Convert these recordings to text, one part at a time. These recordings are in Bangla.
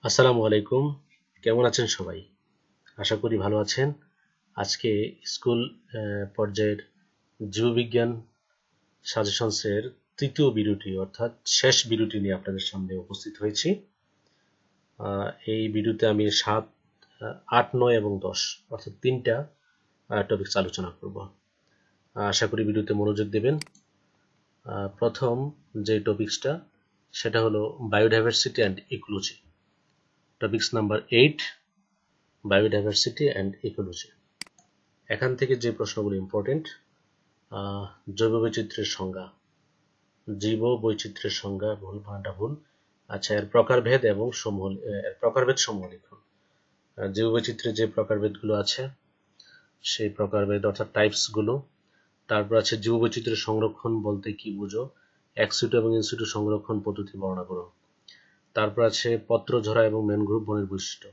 আসসালামু আলাইকুম। কেমন আছেন সবাই? আশা করি ভালো আছেন। আজকে স্কুল পর্যায়ের জীববিজ্ঞান সাজেশনসের তৃতীয় ভিডিওটি অর্থাৎ শেষ ভিডিওটি নিয়ে আপনাদের সামনে উপস্থিত হয়েছি। এই ভিডিওতে আমি 7, 8, 9 এবং 10 অর্থাৎ 3টা টপিকস আলোচনা করব। আশা করি ভিডিওতে মনোযোগ দেবেন। প্রথম যে টপিকসটা সেটা হলো biodiversity and ecology. Topics number 8, biodiversity and ecology. এখান থেকে যে প্রশ্নগুলো ইম্পর্টেন্ট, জৈববৈচিত্র্যের সংজ্ঞা, জীব বৈচিত্র্যের সংজ্ঞা ভুল। আচ্ছা, এর প্রকারভেদ এবং সমূহ, এর প্রকারভেদ সমূহ লিখুন। জীববৈচিত্র্যের যে প্রকারভেদগুলো আছে সেই প্রকারভেদ অর্থাৎ টাইপসগুলো। তারপর আছে জীববৈচিত্র্য সংরক্ষণ বলতে কি বুঝো, এক্সিটু এবং ইনসিটু সংরক্ষণ পদ্ধতি বর্ণনা করো। তারপর আছে পত্রঝরা এবং ম্যানগ্রোভ বনের বৈশিষ্ট্য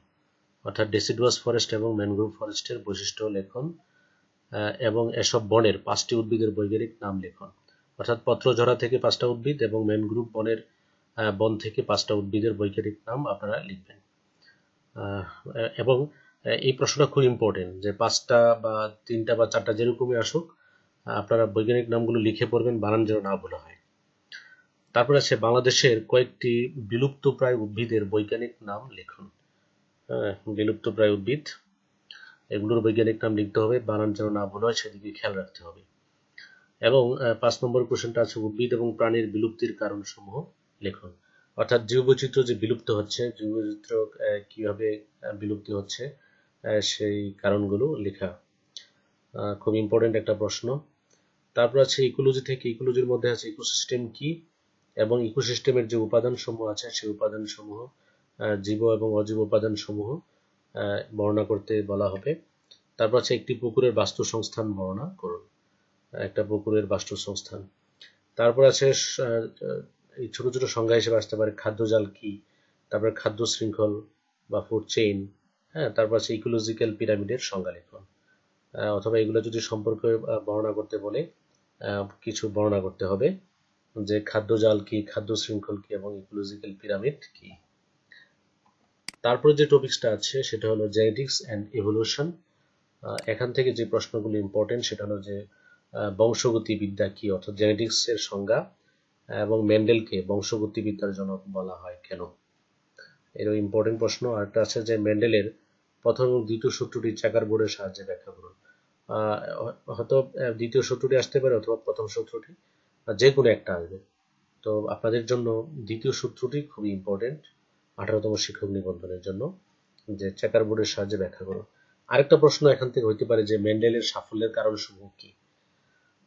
অর্থাৎ ডেসিডুয়াস ফরেস্ট এবং ম্যানগ্রোভ ফরেস্টের বৈশিষ্ট্য লেখন এবং এসব বনের 5টি উদ্ভিদের বৈজ্ঞানিক নাম লেখন। অর্থাৎ পত্রঝরা থেকে 5টা উদ্ভিদ এবং ম্যানগ্রোভ বন থেকে 5টা উদ্ভিদের বৈজ্ঞানিক নাম আপনারা লিখবেন। এবং এই প্রশ্নটা খুব ইম্পর্টেন্ট যে 5টা বা 3টা বা 4টা যেরকমই আসুক, আপনারা বৈজ্ঞানিক নামগুলো লিখে পড়বেন, বানান যেন না ভুল হয়। তারপর আছে বাংলাদেশের কয়েকটি বিলুপ্তপ্রায় উদ্ভিদের বৈজ্ঞানিক নাম লিখুন। বিলুপ্তপ্রায় উদ্ভিদ, এগুলোর বৈজ্ঞানিক নাম লিখতে হবে, বানান যেন না ভুল হয় সেদিকে খেয়াল রাখতে হবে। এবং 5 নম্বর কোশ্চেনটা আছে উদ্ভিদ এবং প্রাণীর বিলুপ্তির কারণসমূহ লিখুন। অর্থাৎ জীববৈচিত্র্য যে বিলুপ্ত হচ্ছে, জীববৈচিত্র্য কিভাবে বিলুপ্তি হচ্ছে সেই কারণগুলো লেখা। খুব ইম্পর্টেন্ট একটা প্রশ্ন। তারপর আছে ইকোলজি থেকে, ইকোলজির মধ্যে আছে ইকোসিস্টেম কি এবং ইকোসিস্টেমের যে উপাদানসমূহ আছে সেই উপাদানসমূহ, জীব এবং অজীব উপাদানসমূহ বর্ণনা করতে বলা হবে। তারপর আছে একটি পুকুরের বাস্তুসংস্থান বর্ণনা করুন। একটা পুকুরের বাস্তুসংস্থান। তারপর আছে এই ছোট ছোট সংজ্ঞা হিসেবে আসতে পারে খাদ্যজাল কি, তারপরে খাদ্য শৃঙ্খল বা ফুড চেইন। হ্যাঁ, তারপর আছে ইকোলজিক্যাল পিরামিডের সংজ্ঞা লিখুন। অথবা এগুলো যদি সম্পর্কে বর্ণনা করতে বলে কিছু বর্ণনা করতে হবে যে খাদ্যজাল কি, খাদ্য শৃঙ্খল কি এবং ইকোলজিক্যাল পিরামিড কি। তারপরে যে টপিকসটা আছে সেটা হলো জেনেটিক্স অ্যান্ড ইভলিউশন। এখান থেকে যে প্রশ্নগুলো ইম্পর্টেন্ট সেটা হলো যে বংশগতিবিদ্যা কি অর্থাৎ জেনেটিক্স এর সংজ্ঞা এবং মেন্ডেলকে বংশগতিবিদ্যার জনক বলা হয় কেন, এরও ইম্পর্টেন্ট প্রশ্ন। আরেকটা আছে যে মেন্ডেলের প্রথম এবং দ্বিতীয় সূত্রটি চেকার বোর্ডের সাহায্যে ব্যাখ্যা করুন। হয়তো দ্বিতীয় সূত্রটি আসতে পারে অথবা প্রথম সূত্রটি, যে কোনো একটা আসবে। তো আপনাদের জন্য দ্বিতীয় সূত্রটি খুবই ইম্পর্টেন্ট 18তম শিক্ষক নিবন্ধনের জন্য, যে চেকার বোর্ডের সাহায্যে ব্যাখ্যা করুন। আরেকটা প্রশ্ন এখান থেকে হইতে পারে যে মেন্ডেলের সাফল্যের কারণসমূহ কি।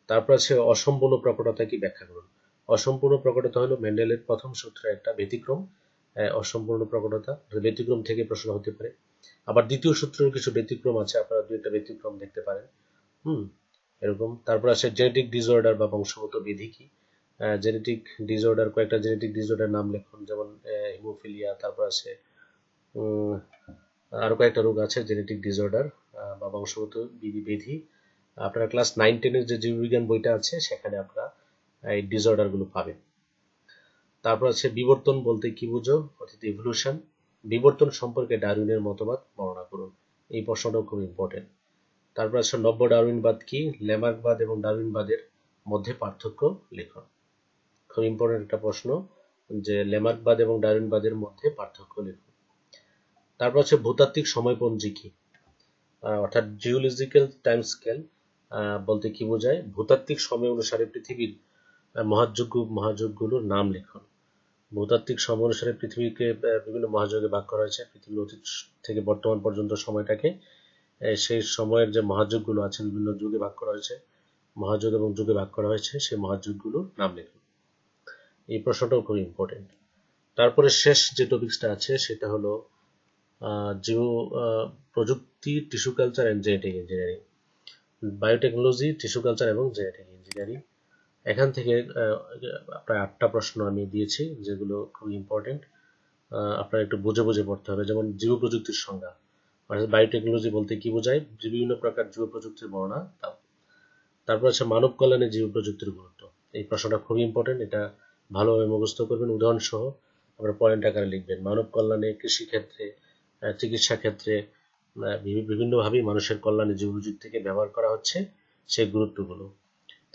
তারপর আছে অসম্পূর্ণ প্রকটতা কি ব্যাখ্যা করুন। অসম্পূর্ণ প্রকটতা হলো মেন্ডেলের প্রথম সূত্রের একটা ব্যতিক্রম। অসম্পূর্ণ প্রকটতা ব্যতিক্রম থেকে প্রশ্ন হতে পারে। আবার দ্বিতীয় সূত্রের কিছু ব্যতিক্রম আছে, আপনারা 2টা ব্যতিক্রম দেখতে পারেন। এরকম। তারপর আছে জেনেটিক ডিসঅর্ডার বা বংশগত ব্যাধি কি। জেনেটিক ডিসঅর্ডার, কয়েকটা জেনেটিক ডিসঅর্ডার নাম লিখুন, যেমন হিমোফিলিয়া। তারপর আছে আরো কয়েকটা রোগ আছে জেনেটিক ডিসঅর্ডার বা বংশগত ব্যাধি। আপনারা ক্লাস 9-10 এর যে জীববিজ্ঞান বইটা আছে সেখানে আপনারা এই ডিসঅর্ডার গুলো পাবেন। তারপর আছে বিবর্তন বলতে কি বুঝো অর্থাৎ ইভলিউশন। বিবর্তন সম্পর্কে ডারউইনের মতবাদ বর্ণনা করুন। এই প্রশ্নটাও খুব ইম্পর্টেন্ট। তারপর আছে নব্য ডারউইনবাদ কি, ল্যামার্কবাদ এবং ডারউইনবাদের মধ্যে পার্থক্য লিখুন। খুব ইম্পর্টেন্ট একটা প্রশ্ন যে ল্যামার্কবাদ এবং ডারউইনবাদের মধ্যে পার্থক্য লিখুন। তারপর আছে ভূতাত্ত্বিক সময়পঞ্জি কি, অর্থাৎ জিওলজিক্যাল টাইম স্কেল বলতে কি বোঝায়। ভূতাত্ত্বিক সময় অনুসারে পৃথিবীর মহাযুগগুলোর নাম লিখুন। ভূতাত্ত্বিক সময় অনুসারে পৃথিবীকে বিভিন্ন মহাযুগে ভাগ করা হয়েছে। পৃথিবীর অতীত থেকে বর্তমান পর্যন্ত সময়টাকে সেই সময়ের যে মহাযুগগুলো আছে বিভিন্ন যুগে ভাগ করা হয়েছে, মহাযুগ এবং যুগে ভাগ করা হয়েছে, সেই মহাযুগগুলোর নাম লিখুন। এই প্রশ্নটাও খুব ইম্পর্টেন্ট। তারপরে শেষ যে টপিকসটা আছে সেটা হলো জীব প্রযুক্তি, tissue culture and genetic engineering. Biotechnology, tissue culture এবং জেনেটিক ইঞ্জিনিয়ারিং। এখান থেকে প্রায় 8টা প্রশ্ন আমি দিয়েছি যেগুলো খুব ইম্পর্টেন্ট। আপনারা একটু বুঝে বুঝে পড়তে হবে। যেমন জীব প্রযুক্তির সংজ্ঞা, অর্থাৎ বায়োটেকনোলজি বলতে কি বোঝায়, বিভিন্ন প্রকার জীব প্রযুক্তির বর্ণনা দাও। তারপর আছে মানব কল্যাণে জীব প্রযুক্তির গুরুত্ব। এই প্রশ্নটা খুবই ইম্পর্টেন্ট, এটা ভালোভাবে মুখস্থ করবেন উদাহরণ সহ। আপনারা পয়েন্ট আকারে লিখবেন। মানব কল্যাণে, কৃষিক্ষেত্রে, চিকিৎসা ক্ষেত্রে বিভিন্নভাবেই মানুষের কল্যাণে জৈব বৈচিত্র্যকে ব্যবহার করা হচ্ছে, সেই গুরুত্বগুলো।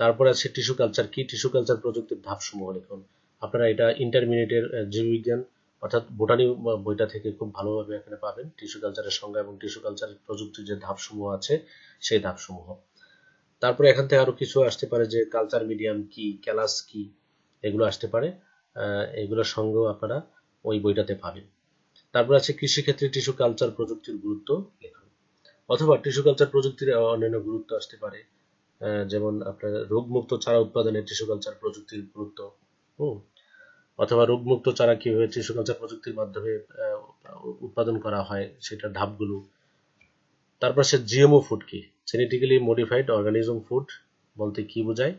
তারপর আছে টিস্যু কালচার কি, টিস্যু কালচার প্রযুক্তির ধাপসমূহ লিখুন। আপনারা এটা ইন্টারমিডিয়েটের জীববিজ্ঞান অর্থাৎ বোটানি বইটা থেকে খুব ভালোভাবে এখানে পাবেন টিস্যু কালচারের সংজ্ঞা এবং টিস্যু কালচারের প্রযুক্তির যে ধাপসমূহ আছে সেই ধাপসমূহ। তারপরে এখান থেকে আরো কিছু আসতে পারে যে কালচার মিডিয়াম কি, ক্যালাস কি, এগুলো আসতে পারে। এগুলোর সঙ্গেও আপনারা ওই বইটাতে পাবেন। তারপর আছে কৃষিক্ষেত্রে টিস্যু কালচার প্রযুক্তির গুরুত্ব লিখুন। অথবা টিস্যু কালচার প্রযুক্তির অন্যান্য গুরুত্ব আসতে পারে, যেমন আপনার রোগমুক্ত চারা উৎপাদনে টিস্যু কালচার প্রযুক্তির গুরুত্ব, অথবা রোগমুক্ত চারা কিভাবে টিস্যু কালচার প্রযুক্তির মাধ্যমে উৎপাদন করা হয় সেটার ধাপগুলো। তারপর সে জিএমও ফুড কি, জেনেটিক্যালি মডিফাইড অর্গানিজম ফুড বলতে কি বোঝায়,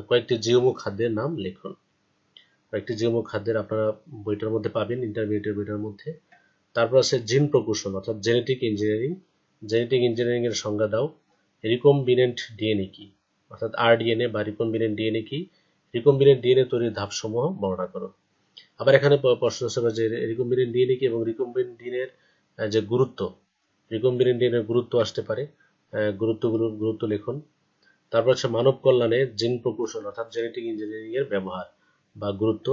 কয়েকটি জিএমও খাদ্যের নাম লিখুন। কয়েকটি জিএমও খাদ্যের আপনারা বইটার মধ্যে পাবেন, ইন্টারমিডিয়েটের বইটার মধ্যে। তারপর আছে জিন প্রকৌশল অর্থাৎ জেনেটিক ইঞ্জিনিয়ারিং, জেনেটিক ইঞ্জিনিয়ারিং এর সংজ্ঞা দাও। রিকম্বিনেন্ট ডিএনএ কি, অর্থাৎ আরডিএনএ বা রিকম্বিনেন্ট ডিএনএ কি, রিকম্বিনেন্ট ডিএনএ তৈরির ধাপসমূহ বর্ণনা করো। আবার এখানে প্রশ্ন আসবে যে রিকম্বিনেন্ট ডিএনএ কি এবং রিকম্বিনেন্ট ডিএনএর যে গুরুত্ব, রিকম্বিনেন্ট ডিএনএর গুরুত্ব আসতে পারে, গুরুত্ব লিখুন। তারপর হচ্ছে মানব কল্যাণে জিন প্রকৌশল অর্থাৎ জেনেটিক ইঞ্জিনিয়ারিং এর ব্যবহার বা গুরুত্ব,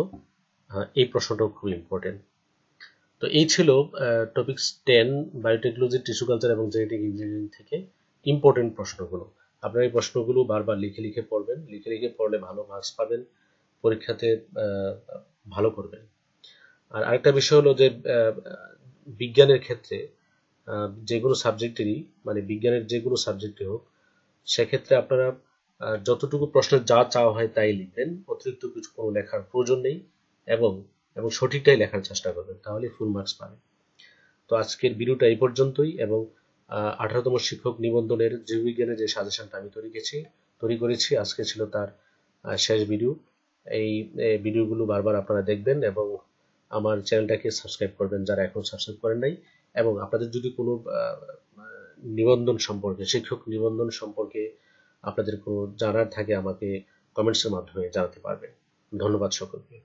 এই প্রশ্নটাও খুব ইম্পর্টেন্ট। তো এই ছিল টপিকস 10 বায়োটেকনোলজি, টিস্যু কালচার এবং জেনেটিক ইঞ্জিনিয়ারিং থেকে ইম্পর্টেন্ট প্রশ্নগুলো। আপনারা এই প্রশ্নগুলো বারবার লিখে লিখে পড়বেন, লিখে লিখে পড়লে ভালো মার্কস পাবেন, পরীক্ষাতে ভালো করবেন। আর আরেকটা বিষয় হলো যে বিজ্ঞানের ক্ষেত্রে যেগুলো সাবজেক্টেরই মানে বিজ্ঞানের যেগুলো সাবজেক্টে হোক সেক্ষেত্রে আপনারা যতটুকু প্রশ্নের যা চাওয়া হয় তাই লিখবেন, অতিরিক্ত কিছু কোনো লেখার প্রয়োজন নেই, এবং সঠিকটাই লেখার চেষ্টা করবেন, তাহলে ফুল মার্কস পাবেন। তো আজকের ভিডিওটা এই পর্যন্তই, এবং 18তম শিক্ষক নিবন্ধনের জীববিজ্ঞানের যে সাজেশনটা আমি তৈরি করেছি আজকে ছিল তার শেষ ভিডিও। এই ভিডিওগুলো বারবার আপনারা দেখবেন এবং আমার চ্যানেলটাকে সাবস্ক্রাইব করবেন যারা এখন সাবস্ক্রাইব করেন নাই, এবং আপনাদের যদি কোনো নিবন্ধন সম্পর্কে, শিক্ষক নিবন্ধন সম্পর্কে আপনাদের কোনো জানার থাকে আমাকে কমেন্টসের মাধ্যমে জানাতে পারবেন। ধন্যবাদ সকলকে।